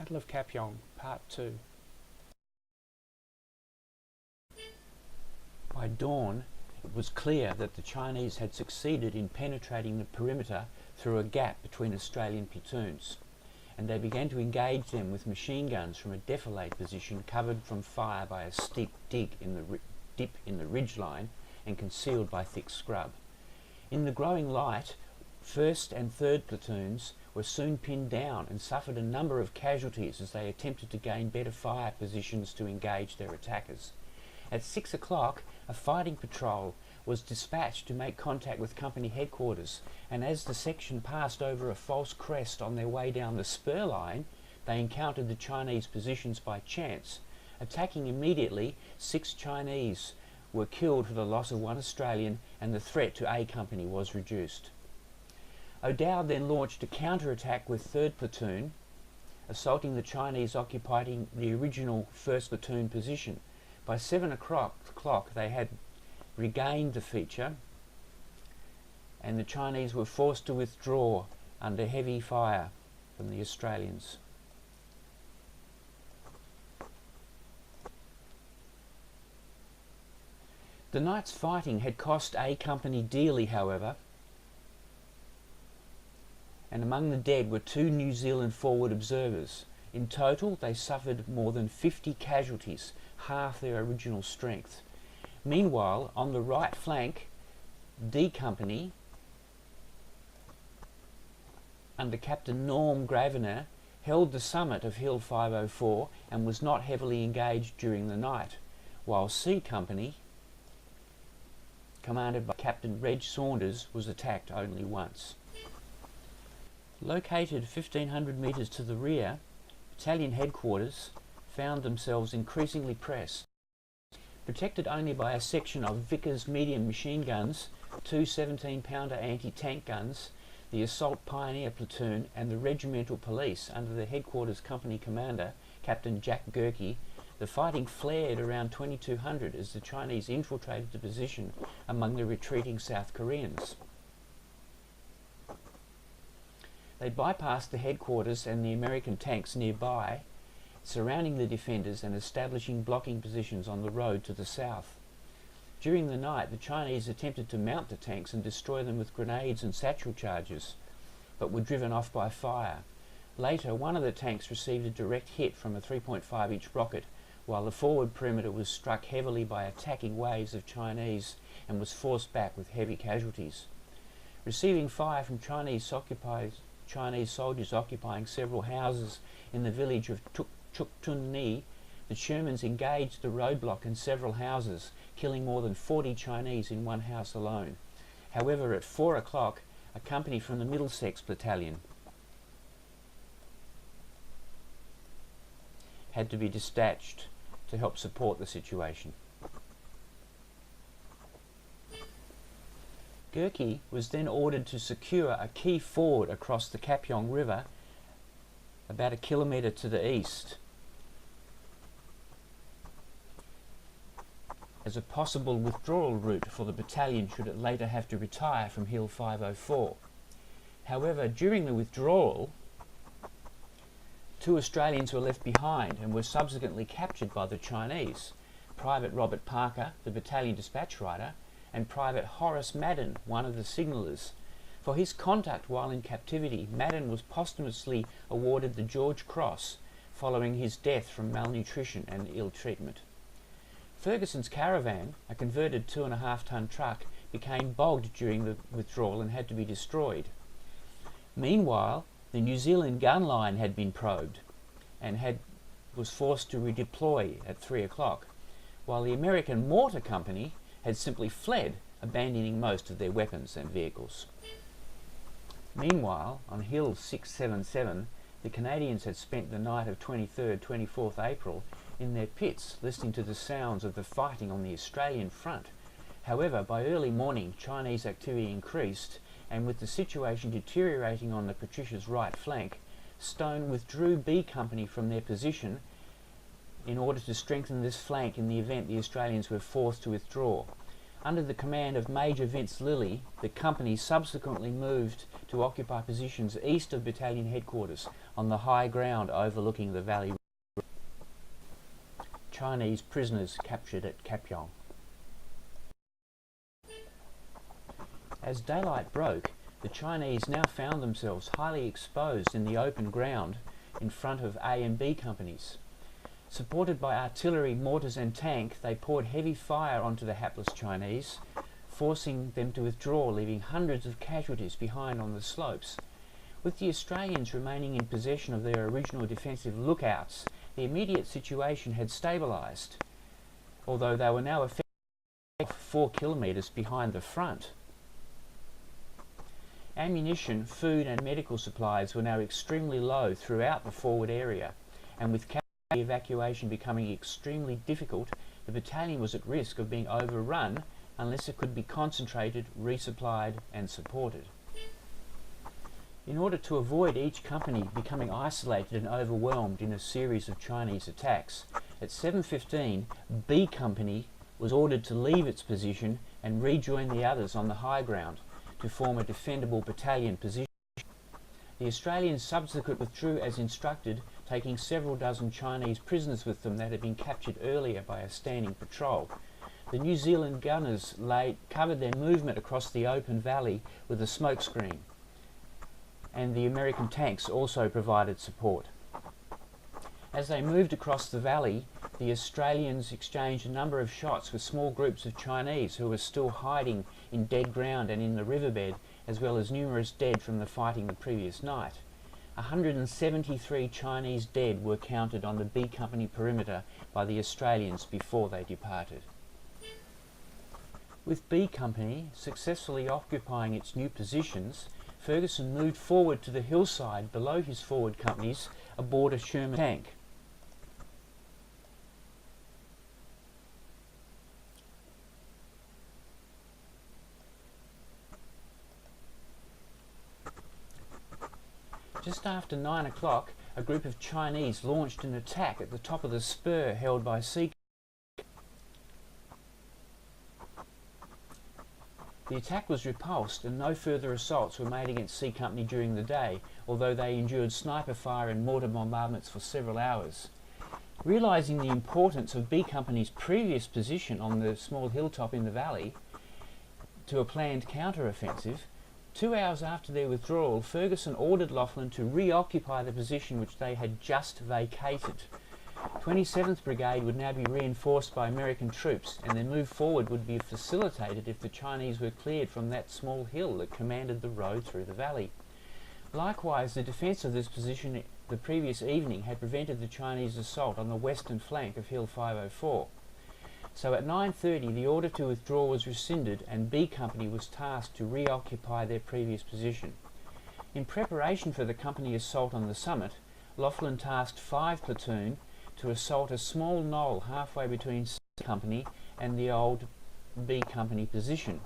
Battle of Kapyong, Part 2. By dawn, it was clear that the Chinese had succeeded in penetrating the perimeter through a gap between Australian platoons, and they began to engage them with machine guns from a defilade position covered from fire by a steep dip in the ridgeline and concealed by thick scrub. In the growing light, 1st and 3rd platoons were soon pinned down and suffered a number of casualties as they attempted to gain better fire positions to engage their attackers. At 6 o'clock, a fighting patrol was dispatched to make contact with company headquarters, and as the section passed over a false crest on their way down the spur line, they encountered the Chinese positions by chance. Attacking immediately, 6 Chinese were killed for the loss of 1 Australian, and the threat to A Company was reduced. O'Dowd then launched a counter-attack with 3rd Platoon, assaulting the Chinese occupying the original 1st Platoon position. By 7 o'clock they had regained the feature, and the Chinese were forced to withdraw under heavy fire from the Australians. The night's fighting had cost A Company dearly, however, and among the dead were 2 New Zealand forward observers. In total, they suffered more than 50 casualties, half their original strength. Meanwhile, on the right flank, D Company, under Captain Norm Gravener, held the summit of Hill 504 and was not heavily engaged during the night, while C Company, commanded by Captain Reg Saunders, was attacked only once. Located 1,500 metres to the rear, battalion headquarters found themselves increasingly pressed. Protected only by a section of Vickers medium machine guns, 2 17-pounder anti-tank guns, the Assault Pioneer Platoon and the Regimental Police under the headquarters company commander, Captain Jack Gerke, the fighting flared around 2200 as the Chinese infiltrated the position among the retreating South Koreans. They bypassed the headquarters and the American tanks nearby, surrounding the defenders and establishing blocking positions on the road to the south. During the night, the Chinese attempted to mount the tanks and destroy them with grenades and satchel charges, but were driven off by fire. Later, one of the tanks received a direct hit from a 3.5-inch rocket, while the forward perimeter was struck heavily by attacking waves of Chinese and was forced back with heavy casualties. Receiving fire from Chinese soldiers occupying several houses in the village of Chuktun-Ni, the Shermans engaged the roadblock in several houses, killing more than 40 Chinese in one house alone. However, at 4 o'clock, a company from the Middlesex Battalion had to be dispatched to help support the situation. Gerke was then ordered to secure a key ford across the Kapyong River about 1 kilometre to the east as a possible withdrawal route for the battalion should it later have to retire from Hill 504. However, during the withdrawal, 2 Australians were left behind and were subsequently captured by the Chinese: Private Robert Parker, the battalion dispatch rider, and Private Horace Madden, one of the signallers. For his conduct while in captivity, Madden was posthumously awarded the George Cross following his death from malnutrition and ill treatment. Ferguson's caravan, a converted 2.5-ton truck, became bogged during the withdrawal and had to be destroyed. Meanwhile, the New Zealand gun line had been probed and was forced to redeploy at 3 o'clock, while the American Mortar Company had simply fled, abandoning most of their weapons and vehicles. Meanwhile, on Hill 677, the Canadians had spent the night of 23rd, 24th April in their pits, listening to the sounds of the fighting on the Australian front. However, by early morning, Chinese activity increased, and with the situation deteriorating on the Patricia's right flank, Stone withdrew B Company from their position in order to strengthen this flank in the event the Australians were forced to withdraw. Under the command of Major Vince Lilly, the company subsequently moved to occupy positions east of battalion headquarters on the high ground overlooking the valley. Chinese prisoners captured at Kapyong. As daylight broke, the Chinese now found themselves highly exposed in the open ground in front of A and B companies. Supported by artillery, mortars and tank, they poured heavy fire onto the hapless Chinese, forcing them to withdraw, leaving hundreds of casualties behind on the slopes. With the Australians remaining in possession of their original defensive lookouts, the immediate situation had stabilised, although they were now effectively 4 kilometres behind the front. Ammunition, food and medical supplies were now extremely low throughout the forward area, and with evacuation becoming extremely difficult, the battalion was at risk of being overrun unless it could be concentrated, resupplied and supported. In order to avoid each company becoming isolated and overwhelmed in a series of Chinese attacks, at 7:15 B Company was ordered to leave its position and rejoin the others on the high ground to form a defendable battalion position. The Australians subsequently withdrew as instructed, taking several dozen Chinese prisoners with them that had been captured earlier by a standing patrol. The New Zealand gunners covered their movement across the open valley with a smoke screen, and the American tanks also provided support. As they moved across the valley, the Australians exchanged a number of shots with small groups of Chinese who were still hiding in dead ground and in the riverbed, as well as numerous dead from the fighting the previous night. 173 Chinese dead were counted on the B Company perimeter by the Australians before they departed. With B Company successfully occupying its new positions, Ferguson moved forward to the hillside below his forward companies aboard a Sherman tank. Just after 9 o'clock, a group of Chinese launched an attack at the top of the spur held by C. The attack was repulsed and no further assaults were made against C Company during the day, although they endured sniper fire and mortar bombardments for several hours. Realising the importance of B Company's previous position on the small hilltop in the valley to a planned counter-offensive, 2 hours after their withdrawal, Ferguson ordered Laughlin to reoccupy the position which they had just vacated. 27th Brigade would now be reinforced by American troops, and their move forward would be facilitated if the Chinese were cleared from that small hill that commanded the road through the valley. Likewise, the defence of this position the previous evening had prevented the Chinese assault on the western flank of Hill 504. So at 9:30 the order to withdraw was rescinded and B Company was tasked to reoccupy their previous position. In preparation for the company assault on the summit, Laughlin tasked 5 platoon to assault a small knoll halfway between C Company and the old B Company position.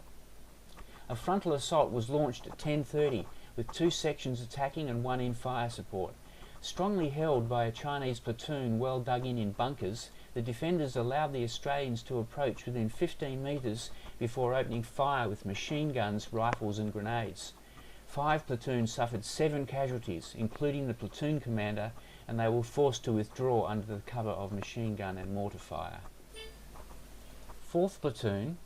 A frontal assault was launched at 10:30 with 2 sections attacking and 1 in fire support. Strongly held by a Chinese platoon well dug in bunkers, the defenders allowed the Australians to approach within 15 metres before opening fire with machine guns, rifles and grenades. 5 platoons suffered 7 casualties, including the platoon commander, and they were forced to withdraw under the cover of machine gun and mortar fire. 4th Platoon,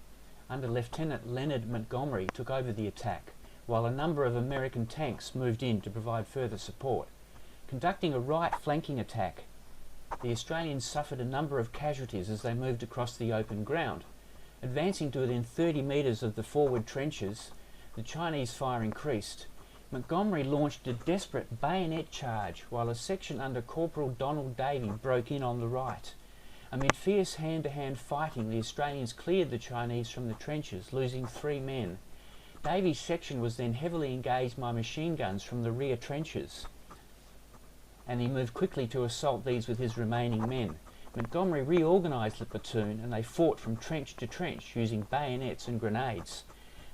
under Lieutenant Leonard Montgomery, took over the attack, while a number of American tanks moved in to provide further support. Conducting a right flanking attack, the Australians suffered a number of casualties as they moved across the open ground. Advancing to within 30 metres of the forward trenches, the Chinese fire increased. Montgomery launched a desperate bayonet charge while a section under Corporal Donald Davey broke in on the right. Amid fierce hand-to-hand fighting, the Australians cleared the Chinese from the trenches, losing 3 men. Davey's section was then heavily engaged by machine guns from the rear trenches, and he moved quickly to assault these with his remaining men. Montgomery reorganised the platoon and they fought from trench to trench using bayonets and grenades.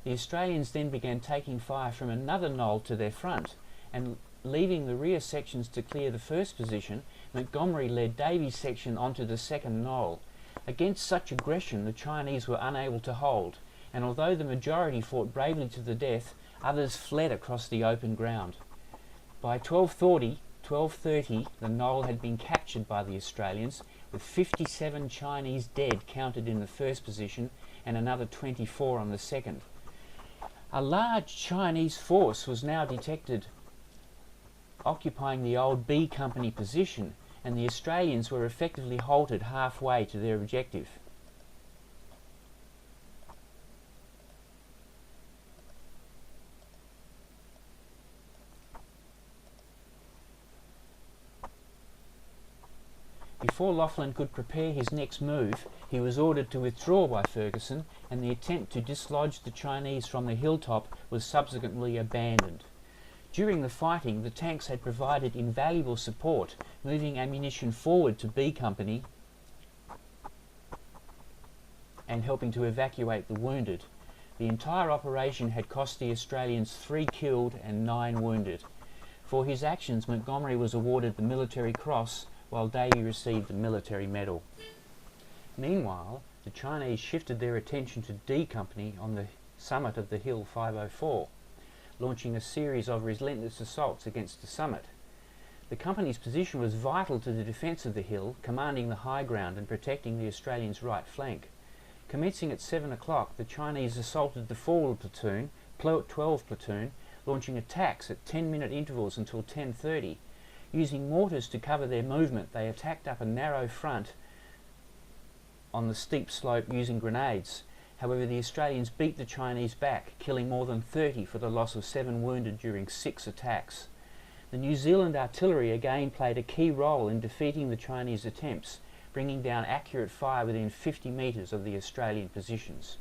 The Australians then began taking fire from another knoll to their front, and leaving the rear sections to clear the first position, Montgomery led Davies' section onto the second knoll. Against such aggression, the Chinese were unable to hold, and although the majority fought bravely to the death, others fled across the open ground. By 12:30, the knoll had been captured by the Australians, with 57 Chinese dead counted in the first position and another 24 on the second. A large Chinese force was now detected occupying the old B Company position, and the Australians were effectively halted halfway to their objective. Before Laughlin could prepare his next move, he was ordered to withdraw by Ferguson, and the attempt to dislodge the Chinese from the hilltop was subsequently abandoned. During the fighting, the tanks had provided invaluable support, moving ammunition forward to B Company and helping to evacuate the wounded. The entire operation had cost the Australians 3 killed and 9 wounded. For his actions, Montgomery was awarded the Military Cross, while Davey received the Military Medal. Meanwhile, the Chinese shifted their attention to D Company on the summit of the Hill 504, launching a series of relentless assaults against the summit. The company's position was vital to the defence of the hill, commanding the high ground and protecting the Australians' right flank. Commencing at 7 o'clock, the Chinese assaulted the forward platoon, 12 platoon, launching attacks at 10-minute intervals until 10:30. Using mortars to cover their movement, they attacked up a narrow front on the steep slope using grenades. However, the Australians beat the Chinese back, killing more than 30 for the loss of 7 wounded during 6 attacks. The New Zealand artillery again played a key role in defeating the Chinese attempts, bringing down accurate fire within 50 metres of the Australian positions.